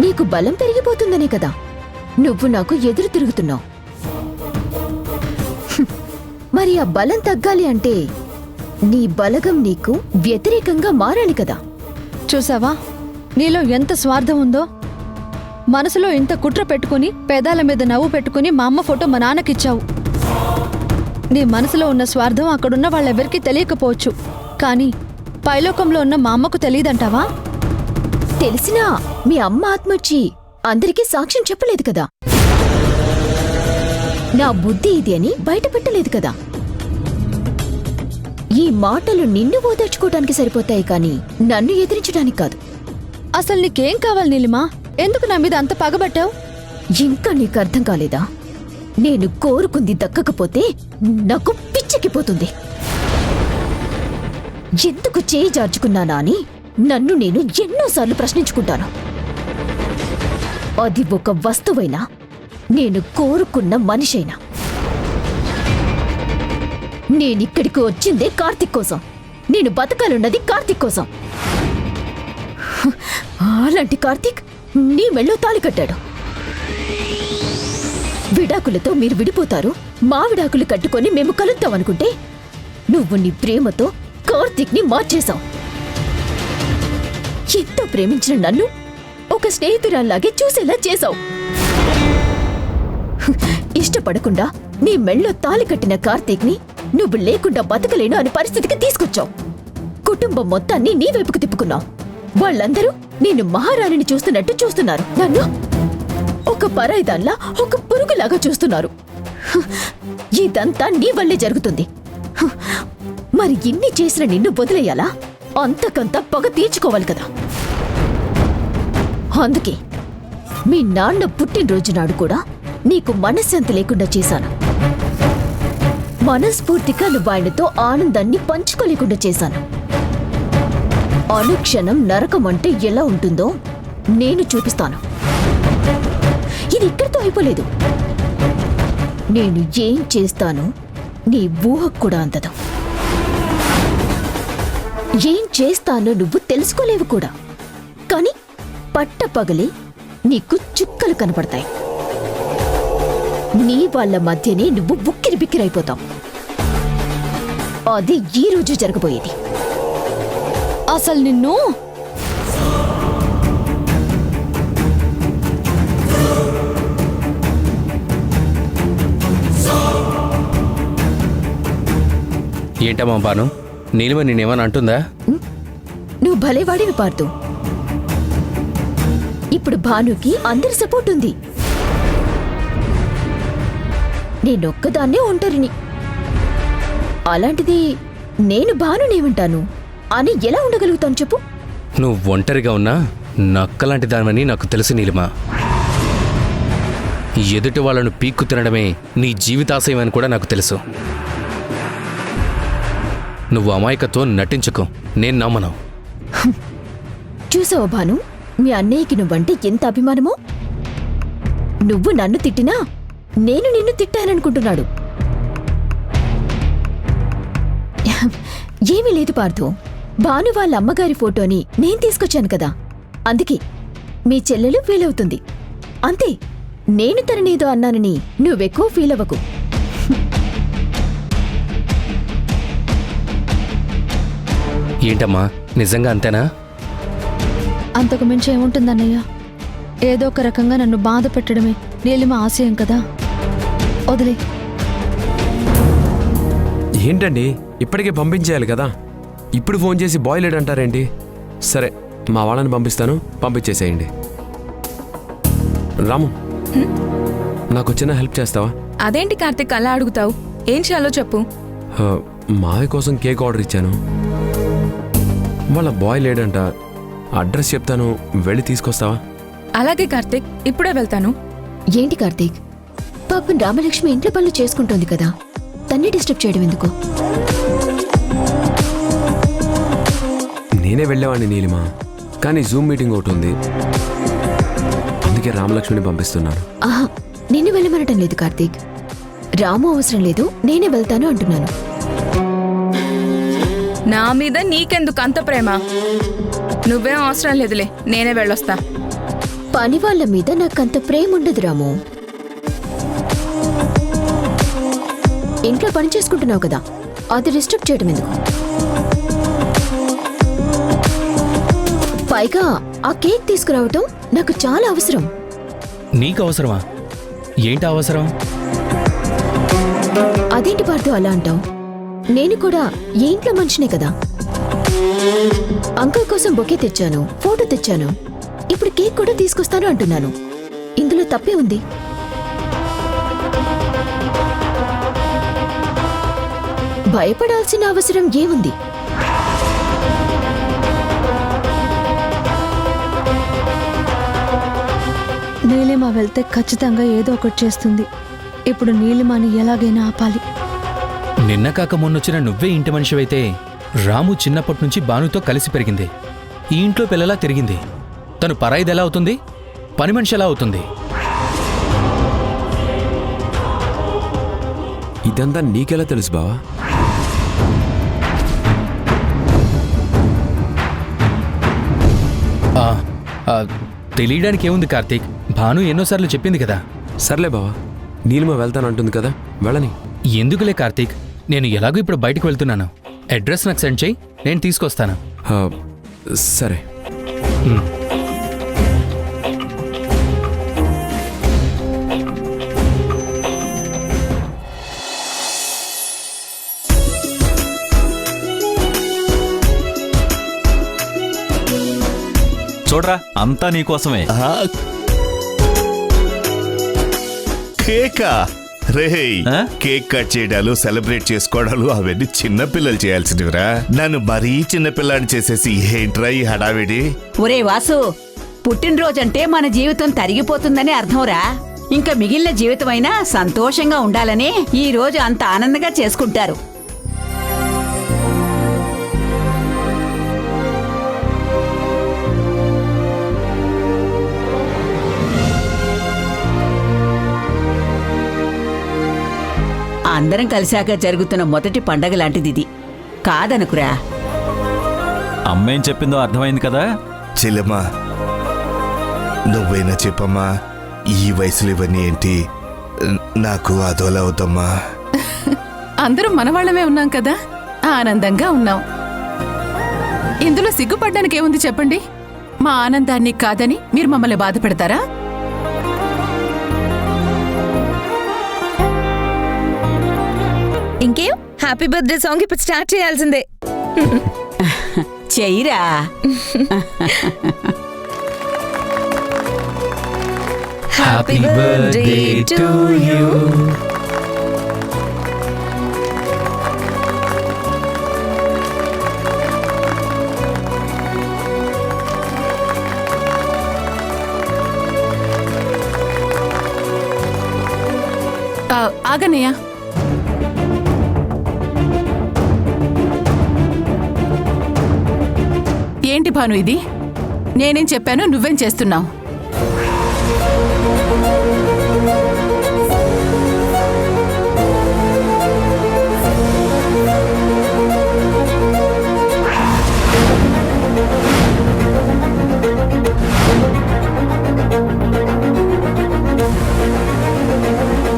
నీకు బలం పెరిగిపోతుందనే కదా నువ్వు నాకు ఎదురు తిరుగుతున్నావు. మరి ఆ బలం తగ్గాలి అంటే నీ బలగం నీకు వ్యతిరేకంగా మారాలి కదా. చూసావా నీలో ఎంత స్వార్థం ఉందో. మనసులో ఇంత కుట్ర పెట్టుకుని పేదాల మీద నవ్వు పెట్టుకుని మా అమ్మ ఫోటో మా నాన్నకిచ్చావు. నీ మనసులో ఉన్న స్వార్థం అక్కడున్న వాళ్ళెవరికీ తెలియకపోవచ్చు, కానీ పైలోకంలో ఉన్న మా అమ్మకు తెలియదంటావా? తెలిసినా మీ అమ్మ ఆత్మొచ్చి అందరికీ సాక్ష్యం చెప్పలేదు కదా. నా బుద్ధి ఇది అని బయట పెట్టలేదు కదా. ఈ మాటలు నిన్ను ఓదార్చుకోవడానికి సరిపోతాయి కానీ నన్ను ఎదిరించడానికి కాదు. అసలు నీకేం కావాలి నీలిమా? ఎందుకు నా మీద అంత పగబట్టావు? ఇంకా నీకు అర్థం కాలేదా? నేను కోరుకుంది దక్కకపోతే నాకు పిచ్చెక్కిపోతుంది. ఎందుకు చేయి జార్చుకున్నానా అని నన్ను నేను ఎన్నోసార్లు ప్రశ్నించుకుంటాను. అది ఒక వస్తువైనా నేను కోరుకున్న మనిషైనా. నేనిక్కడికి వచ్చిందే కార్తీక్ కోసం. నేను బతకాలన్నది కార్తీక్ కోసం. అలాంటి కార్తీక్ నీ మెళ్ళో తాళి కట్టాడు. విడాకులతో మీరు విడిపోతారు, మా విడాకులు కట్టుకొని మేము కలుద్దామనుకుంటే నువ్వు నీ ప్రేమతో కార్తీక్ ని మార్చేశావు. ఎంతో ప్రేమించిన నన్ను ఒక స్నేహితురాల్లాగే చూసేలా చేశావు. ఇష్టపడకుండా నీ మెళ్ళో తాళి కట్టిన కార్తీక్ ని నువ్వు లేకుండా బతకలేను అనే పరిస్థితికి తీసుకొచ్చావు. కుటుంబం మొత్తాన్ని నీ వైపుకు తిప్పుకున్నావు. వాళ్ళందరూ నేను మహారాణిని చూస్తున్నట్టు చూస్తున్నారు. నన్ను ఒక పరాయిదాన్లా, ఒక పురుగులాగా చూస్తున్నారు. ఇదంతా నీ వల్లే జరుగుతుంది. మరి ఇన్ని చేసిన నిన్ను వదిలేయాలా? అంతకంతా పగ తీర్చుకోవాలి కదా. అందుకే మీ నాన్న పుట్టినరోజు నాడు కూడా నీకు మనశ్శాంతి లేకుండా చేశాను. మనస్ఫూర్తిగా నువ్వు ఆయనతో ఆనందాన్ని పంచుకోలేకుండా చేశాను. అనుక్షణం నరకం అంటే ఎలా ఉంటుందో నేను చూపిస్తాను. ఇది ఇక్కడితో అయిపోలేదు. నేను ఏం చేస్తానో నీ ఊహకు కూడా అందదు. ఏం చేస్తానో నువ్వు తెలుసుకోలేవు కూడా. కానీ పట్టపగలే నీకు చుక్కలు కనపడతాయి. నీ వాళ్ళ మధ్యనే నువ్వు ఉక్కిరి బిక్కిరైపోతావు. అది ఈ రోజు జరగబోయేది. అసలు నిన్ను ఏంటమ్మా బాను, నీలిమ నేనేమని అంటుందా? నువ్వు భలేవాడివి పార్దు. ఇప్పుడు భానుకి అందరి సపోర్ట్ ఉంది. నేనొక్కదాన్నే ఒంటరిని. అలాంటిది నేను భానునేమంటాను అని ఎలా ఉండగలుగుతాను చెప్పు? నువ్వు ఒంటరిగా ఉన్నా నక్కలాంటి దానివని నాకు తెలుసు నీలిమ. ఎదుటి వాళ్ళను పీక్కు తినడమే నీ జీవితాశయం అని కూడా నాకు తెలుసు. నువ్వు అమాయకత్వం నటించుకో, నేను నమ్మను. చూసావు భాను, మీ అన్నయ్యకి నువ్వంటే ఎంత అభిమానమో. నువ్వు నన్ను తిట్టినా నేను నిన్ను తిట్టాననుకుంటున్నాడు. ఏమీ లేదు పార్థు. భాను వాళ్ళ అమ్మగారి ఫోటోని నేను తీసుకొచ్చాను కదా, అందుకే మీ చెల్లెలు ఫీల్ అవుతుంది అంతే. నేను తననేదో అన్నానని నువ్వెక్కువ ఫీల్ అవ్వకు. ఏంటమ్మా, నిజంగా అంతేనా? అంతకు మించి ఏముంటుందన్నయ్య? ఏదో ఒక రకంగా నన్ను బాధ పెట్టడమే నీలిమ ఆశయం కదా. వదిలే. ఏంటండి ఇప్పటికే పంపించేయాలి కదా, ఇప్పుడు ఫోన్ చేసి బాయ్లెడ్ అంటారేంటి? సరే, మా వాళ్ళని పంపిస్తాను, పంపించేసేయండి. రాము, నాకు చిన్న హెల్ప్ చేస్తావా? అదేంటి కార్తిక్ అలా అడుగుతావు? ఏం చేయాలో చెప్పు. మావి కోసం కేక్ ఆర్డర్ ఇచ్చాను. వాళ్ళ బాయ్ లేడంట. అడ్రస్ చెప్తాను, వెళ్ళి తీసుకొస్తావా? అలాగే కార్తిక్, ఇప్పుడే వెళ్తాను. ఏంటి కార్తీక్, పాపం రామలక్ష్మి ఇంట్లో పనులు చేసుకుంటోంది కదా, తన్నే డిస్టర్బ్ చేయడం ఎందుకు? నేనే వెళ్ళేవాడిని నీలిమ, కానీ జూమ్ మీటింగ్ ఒకటి ఉంది, అందుకే రామలక్ష్మిని పంపిస్తున్నాను. ఆహా, నిన్ను వెళ్ళమనటం లేదు కార్తీక్. రాము అవసరం లేదు, నేనే వెళ్తాను అంటున్నాను. నా మీద నీకెందుకు అంత ప్రేమ? నువ్వేం అవసరం లేదులే, నేనే వెళ్ళొస్తా. పని వాళ్ళ మీద నాకంత ప్రేమ ఉండదు రాము. ఇంట్లో పని చేసుకుంటున్నావు కదా, అది డిస్టర్బ్ చేయడం ఎందుకు? పైగా ఆ కేక్ తీసుకురావటం నాకు చాలా అవసరం. నీకు అవసరమా? ఏంటి అవసరం? అదేంటి పార్థు అలా అంటావు? నేను కూడా ఈ ఇంట్లో మనిషినే కదా. అంకుల్ కోసం బొకే తెచ్చాను, ఫోటో తెచ్చాను, ఇప్పుడు కేక్ కూడా తీసుకొస్తాను అంటున్నాను. ఇందులో తప్పే ఉంది? భయపడాల్సిన అవసరం ఏముంది? నీలిమ వెళ్తే ఖచ్చితంగా ఏదో ఒకటి చేస్తుంది. ఇప్పుడు నీలిమని ఎలాగైనా ఆపాలి. నిన్న కాక మొన్నొచ్చిన నువ్వే ఇంటి మనిషివైతే రాము చిన్నప్పటి నుంచి భానుతో కలిసి పెరిగింది. ఈ ఇంట్లో పిల్లలా తిరిగింది. తను పరాయిది ఎలా అవుతుంది? పని మనిషి ఎలా అవుతుంది? ఇదంతా నీకెలా తెలుసు బావా? ఆ, ఆ, తెలియడానికి ఏముంది కార్తీక్? భాను ఎన్నోసార్లు చెప్పింది కదా. సర్లే బావా, నీలిమ వెళ్తానంటుంది కదా, వెళ్ళని. ఎందుకులే కార్తీక్, నేను ఎలాగో ఇప్పుడు బయటకు వెళ్తున్నాను. అడ్రస్ నాకు సెండ్ చేయి, నేను తీసుకొస్తాను. ఆ, సరే. చూడరా, అంతా నీకోసమే. కేకా? రేయ్, ఆ? కేక్ కట్ చేయడాలు, సెలబ్రేట్ చేసుకోవడాలు అవన్నీ చిన్నపిల్లలు చేయాల్సినవిరా. నన్ను మరీ చిన్నపిల్లాన్ని చేసేసి ఏంట్రా ఈ హడావిడి? ఒరే వాసు, పుట్టినరోజంటే మన జీవితం తరిగిపోతుందని అర్థంరా. ఇంకా మిగిలిన జీవితమైనా సంతోషంగా ఉండాలని ఈ రోజు అంత ఆనందంగా చేసుకుంటారు. అందరం కలిశాక జరుగుతున్న మొదటి పండగ లాంటిది ఇది, కాదనుకురా. అమ్మేం చెప్పిందో అర్థమైంది కదా. చెల్లెమ్మా, నువ్వైనా చెప్పమ్మా, ఈ వయసులో ఇవన్నీ ఏంటి? నాకు అదోలా అవుతమ్మా. అందరం మనవాళ్లమే ఉన్నాం కదా, ఆనందంగా ఉన్నాం. ఇందులో సిగ్గుపడ్డానికి ఏముంది చెప్పండి? మా ఆనందాన్ని కాదని మీరు మమ్మల్ని బాధ పెడతారా? ఇంకేం, హ్యాపీ బర్త్డే సాంగ్ ఇప్పుడు స్టార్ట్ చేయాల్సిందే. చెయ్యిరా. Happy birthday to you. ఆగన్నయ్య, ఏంటి భాను ఇది? నేనేం చెప్పాను, నువ్వేం చేస్తున్నావు?